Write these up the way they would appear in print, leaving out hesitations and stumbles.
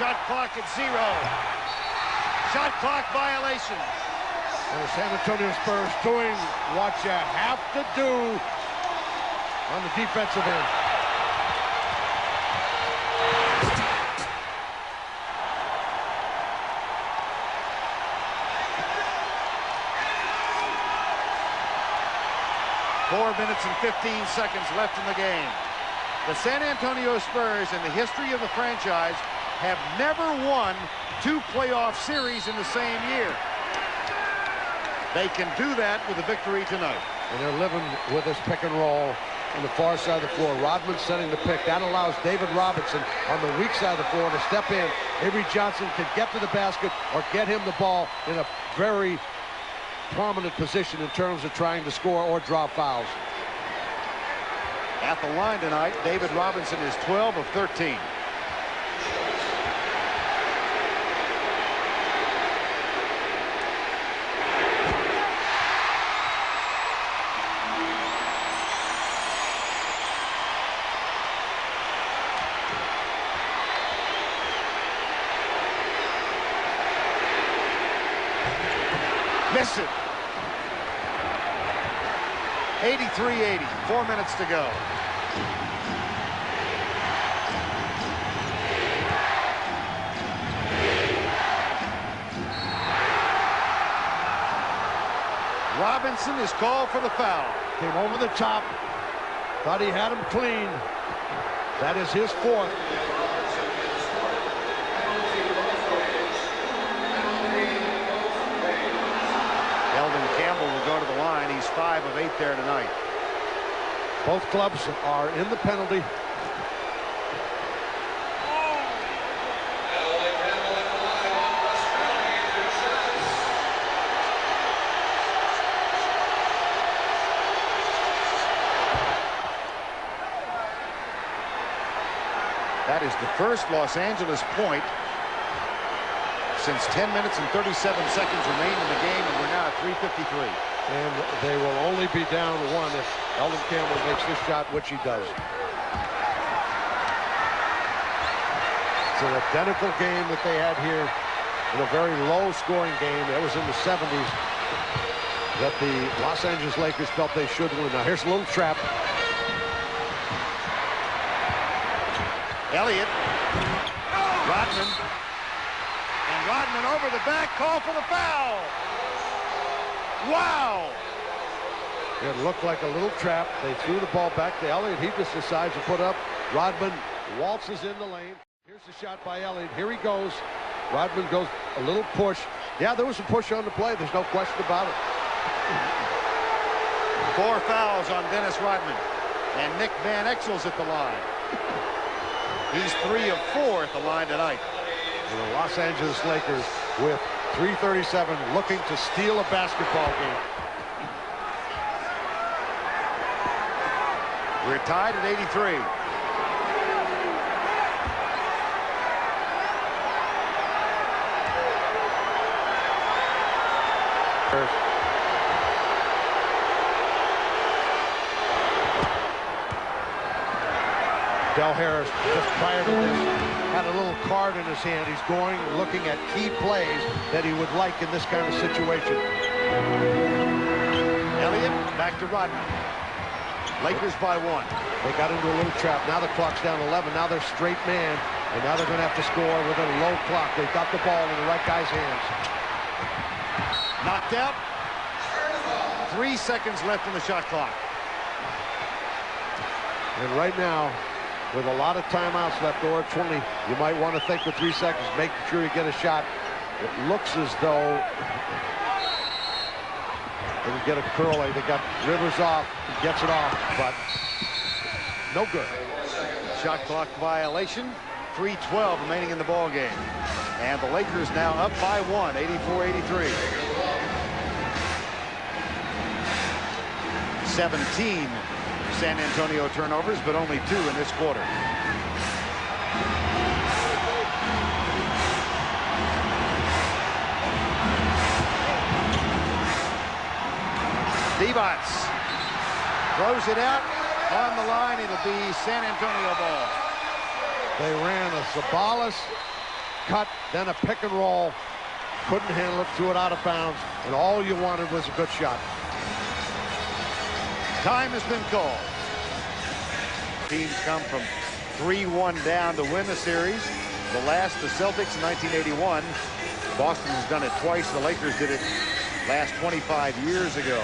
Shot clock at 0. Shot clock violation. And the San Antonio Spurs doing what you have to do on the defensive end. Four minutes and 15 seconds left in the game. The San Antonio Spurs, in the history of the franchise, have never won 2 playoff series in the same year. They can do that with a victory tonight. And they're living with this pick and roll on the far side of the floor. Rodman setting the pick. That allows David Robinson on the weak side of the floor to step in. Avery Johnson can get to the basket or get him the ball in a very prominent position in terms of trying to score or draw fouls. At the line tonight, David Robinson is 12 of 13. Missed it. 83-80. 4 minutes to go. Robinson is called for the foul. Came over the top. Thought he had him clean. That is his 4th. Will go to the line. He's 5 of 8 there tonight. Both clubs are in the penalty. That is the first Los Angeles point since 10 minutes and 37 seconds remain in the game, and we're now at 3:53. And they will only be down 1 if Elden Campbell makes this shot, which he does. It's an identical game that they had here in a very low-scoring game. That was in the 70s that the Los Angeles Lakers felt they should win. Now here's a little trap. Elliott. Rodman. And Rodman over the back, call for the foul. Wow! It looked like a little trap. They threw the ball back to Elliott. He just decides to put up. Rodman waltzes in the lane. Here's the shot by Elliott. Here he goes. Rodman goes a little push. Yeah, there was a push on the play. There's no question about it. 4 fouls on Dennis Rodman. And Nick Van Exel's at the line. He's 3 of 4 at the line tonight. And the Los Angeles Lakers with 3:37 looking to steal a basketball game. We're tied at 83. Del Harris, just prior to this, had a little card in his hand. He's going, looking at key plays that he would like in this kind of situation. Elliott, back to Rodman. Lakers by 1. They got into a little trap. Now the clock's down 11. Now they're straight man, and now they're going to have to score with a low clock. They've got the ball in the right guy's hands. Knocked out. 3 seconds left in the shot clock. And right now, with a lot of timeouts left, or 20, you might want to think with 3 seconds, making sure you get a shot. It looks as though they can get a curl. They got Rivers off. He gets it off, but no good. Shot clock violation. 3:12 remaining in the ball game. And the Lakers now up by 1, 84-83. 17 San Antonio turnovers, but only 2 in this quarter. Devons throws it out on the line. It'll be San Antonio ball. They ran a Sabalas cut, then a pick and roll. Couldn't handle it, threw it out of bounds, and all you wanted was a good shot. Time has been called. Teams come from 3-1 down to win the series. The last, the Celtics in 1981. Boston has done it twice. The Lakers did it last 25 years ago.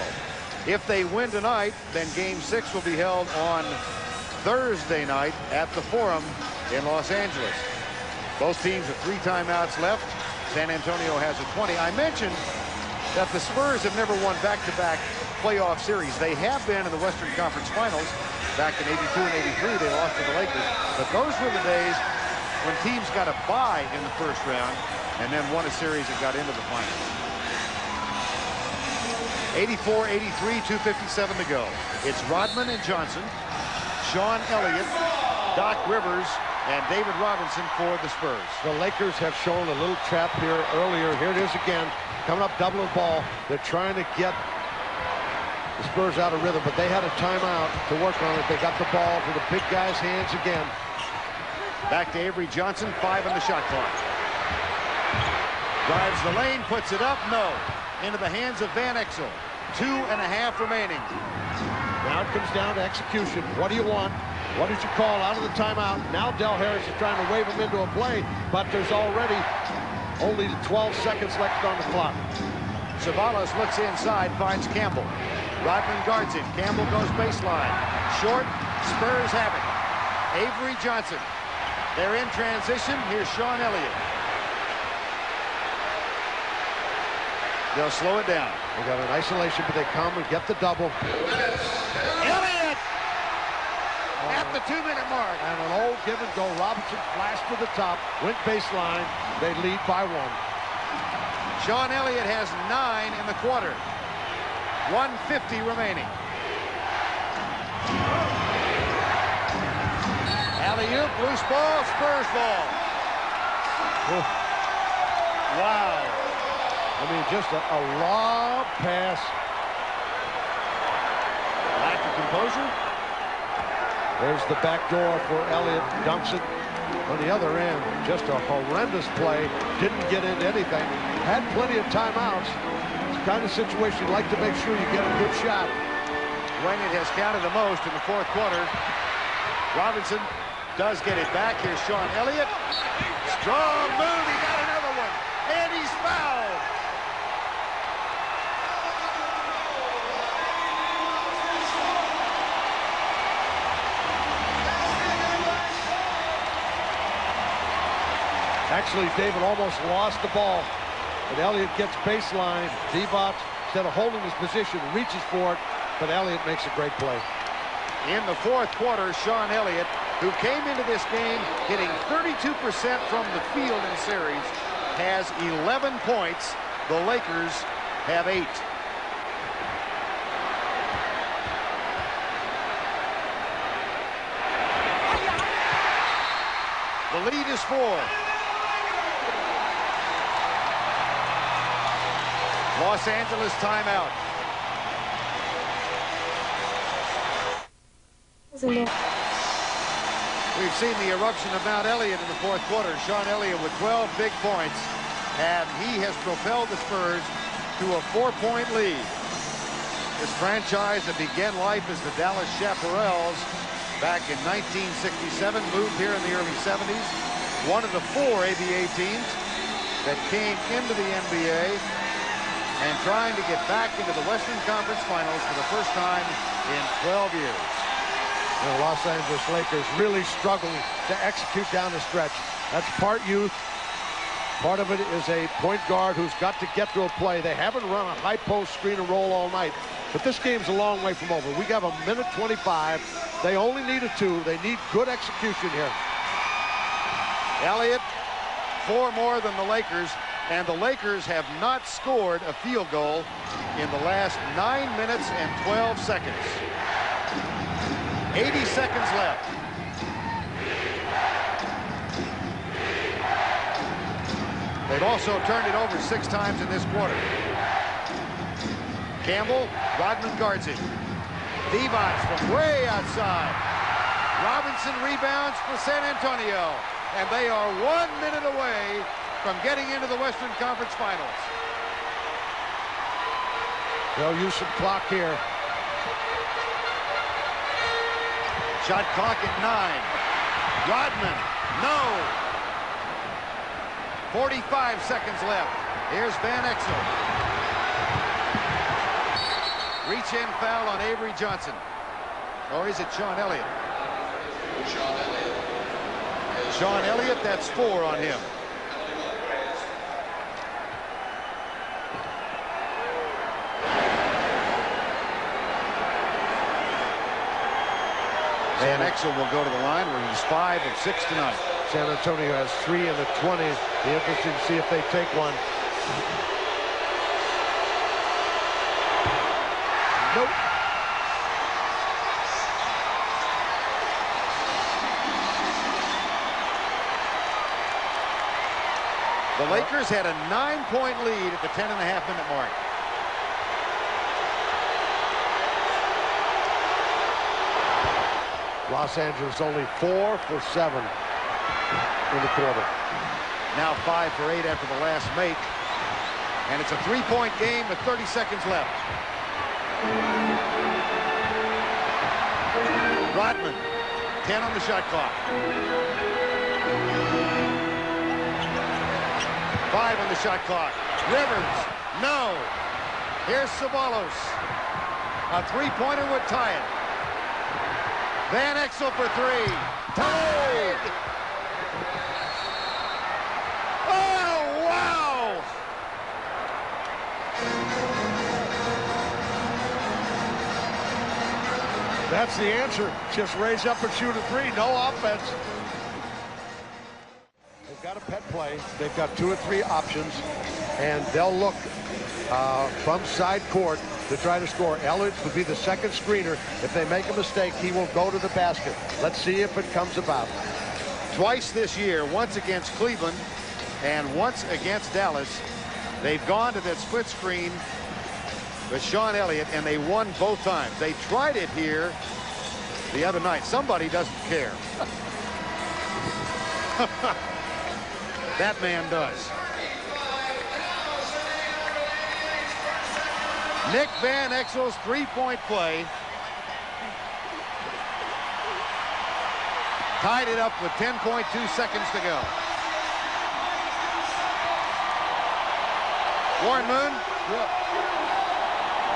If they win tonight, then Game 6 will be held on Thursday night at the Forum in Los Angeles. Both teams have 3 timeouts left. San Antonio has a 20. I mentioned that the Spurs have never won back-to-back playoff series. They have been in the Western Conference Finals back in 82 and 83. They lost to the Lakers. But those were the days when teams got a bye in the first round and then won a series and got into the finals. 84-83, 2:57 to go. It's Rodman and Johnson, Sean Elliott, Doc Rivers, and David Robinson for the Spurs. The Lakers have shown a little trap here earlier. Here it is again, coming up, doubling the ball. They're trying to get the Spurs out of rhythm, but they had a timeout to work on it. They got the ball to the big guy's hands again. Back to Avery Johnson, 5 on the shot clock. Drives the lane, puts it up, no. Into the hands of Van Exel. 2.5 remaining. Now it comes down to execution. What do you want? What did you call out of the timeout? Now Del Harris is trying to wave him into a play, but there's already only 12 seconds left on the clock. Savalas looks inside, finds Campbell. Rodman guards him. Campbell goes baseline. Short. Spurs have it. Avery Johnson. They're in transition. Here's Sean Elliott. They'll slow it down. They got an isolation, but they come and get the double. Elliott! At the 2-minute mark. And an old give and go. Robinson flashed to the top, went baseline. They lead by 1. Sean Elliott has 9 in the quarter. 1:50 remaining. Alley-oop, loose ball, Spurs ball. Oof. Wow. I mean, just a lob pass. Lack of composure. There's the back door for Elliott. Dunks it on the other end. Just a horrendous play. Didn't get into anything. Had plenty of timeouts. It's the kind of situation you'd like to make sure you get a good shot. When it has counted the most in the 4th quarter. Robinson does get it back. Here's Sean Elliott. Strong move. He got another one. And he's fouled. Actually, David almost lost the ball. But Elliott gets baseline. Divac, instead of holding his position, reaches for it. But Elliott makes a great play. In the 4th quarter, Sean Elliott, who came into this game hitting 32% from the field in series, has 11 points. The Lakers have 8. The lead is 4. Los Angeles timeout. We've seen the eruption of Mount Elliott in the 4th quarter. Sean Elliott with 12 big points, and he has propelled the Spurs to a 4-point lead. This franchise that began life as the Dallas Chaparrals back in 1967, moved here in the early 70s. One of the 4 ABA teams that came into the NBA and trying to get back into the Western Conference Finals for the first time in 12 years. The Los Angeles Lakers really struggling to execute down the stretch. That's part youth. Part of it is a point guard who's got to get to a play. They haven't run a high post screen and roll all night. But this game's a long way from over. We have a minute 25. They only need a 2. They need good execution here. Elliott, 4 more than the Lakers. And the Lakers have not scored a field goal in the last 9 minutes and 12 seconds. 80 seconds left. They've also turned it over 6 times in this quarter. Campbell, Rodman guards it. Divac from way outside. Robinson rebounds for San Antonio. and they are 1 minute away from getting into the Western Conference Finals. They'll use some clock here. Shot clock at 9. Rodman, no. 45 seconds left. Here's Van Exel. Reach-in foul on Avery Johnson. Or is it Sean Elliott? Sean Elliott, that's 4 on him. Van Exel will go to the line where he's 5 of 6 tonight. San Antonio has 3 in the 20. Be interesting to see if they take one. Nope. The Lakers had a 9-point lead at the 10.5-minute mark. Los Angeles only 4 for 7 in the quarter. Now 5 for 8 after the last make. And it's a 3-point game with 30 seconds left. Rodman, 10 on the shot clock. 5 on the shot clock. Rivers, no. Here's Ceballos. A 3-pointer would tie it. Van Exel for 3. Tied! Oh, wow! That's the answer. Just raise up and shoot a 3. No offense. They've got a pet play. They've got 2 or 3 options, and they'll look from side court to try to score. Elloitt would be the second screener. If they make a mistake, he will go to the basket. Let's see if it comes about. Twice this year, once against Cleveland and once against Dallas, they've gone to that split screen with Sean Elliott, and they won both times. They tried it here the other night. Somebody doesn't care. That man does. Nick Van Exel's 3-point play tied it up with 10.2 seconds to go. Warren Moon.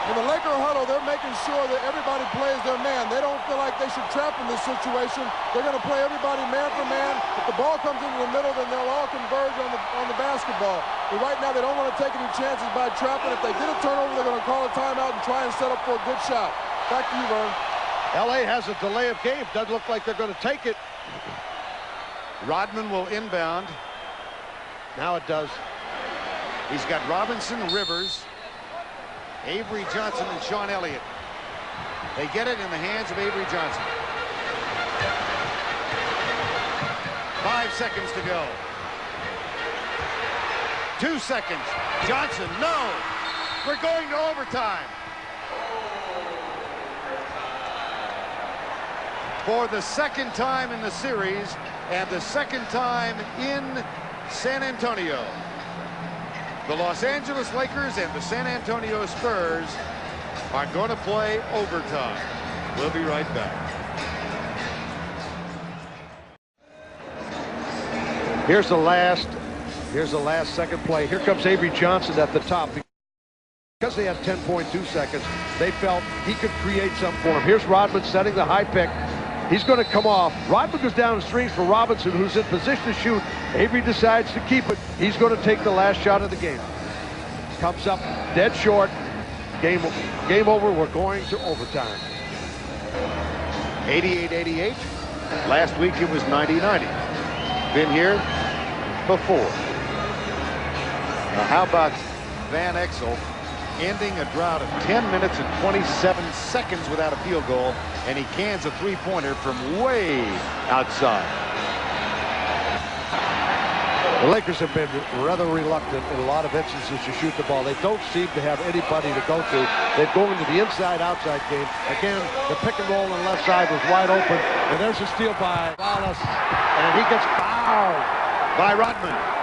In the Laker huddle, they're making sure that everybody plays their man. They don't feel like they should trap in this situation. They're going to play everybody man for man. If the ball comes into the middle, then they'll all converge on the basketball. But right now, they don't want to take any chances by trapping. If they get a turnover, they're going to call a timeout and try and set up for a good shot. Back to you, Vern. LA has a delay of game. Doesn't look like they're going to take it. Rodman will inbound. Now it does. He's got Robinson, Rivers, Avery Johnson, and Sean Elliott. They get it in the hands of Avery Johnson. 5 seconds to go. 2 seconds. Johnson, no. We're going to overtime. For the second time in the series and the second time in San Antonio, the Los Angeles Lakers and the San Antonio Spurs are going to play overtime. We'll be right back. Here's the last second play. Here comes Avery Johnson at the top. Because they had 10.2 seconds, they felt he could create something for him. Here's Rodman setting the high pick. He's going to come off. Rodman goes down and screens for Robinson, who's in position to shoot. Avery decides to keep it. He's going to take the last shot of the game. Comes up dead short. Game over. We're going to overtime. 88-88. Last week it was 90-90. Been here before. Now how about Van Exel ending a drought of 10 minutes and 27 seconds without a field goal, and he cans a three-pointer from way outside. The Lakers have been rather reluctant in a lot of instances to shoot the ball. They don't seem to have anybody to go to. They're going to the inside-outside game. Again, the pick and roll on the left side was wide open, and there's a steal by Wallace, and he gets fouled. by Rodman.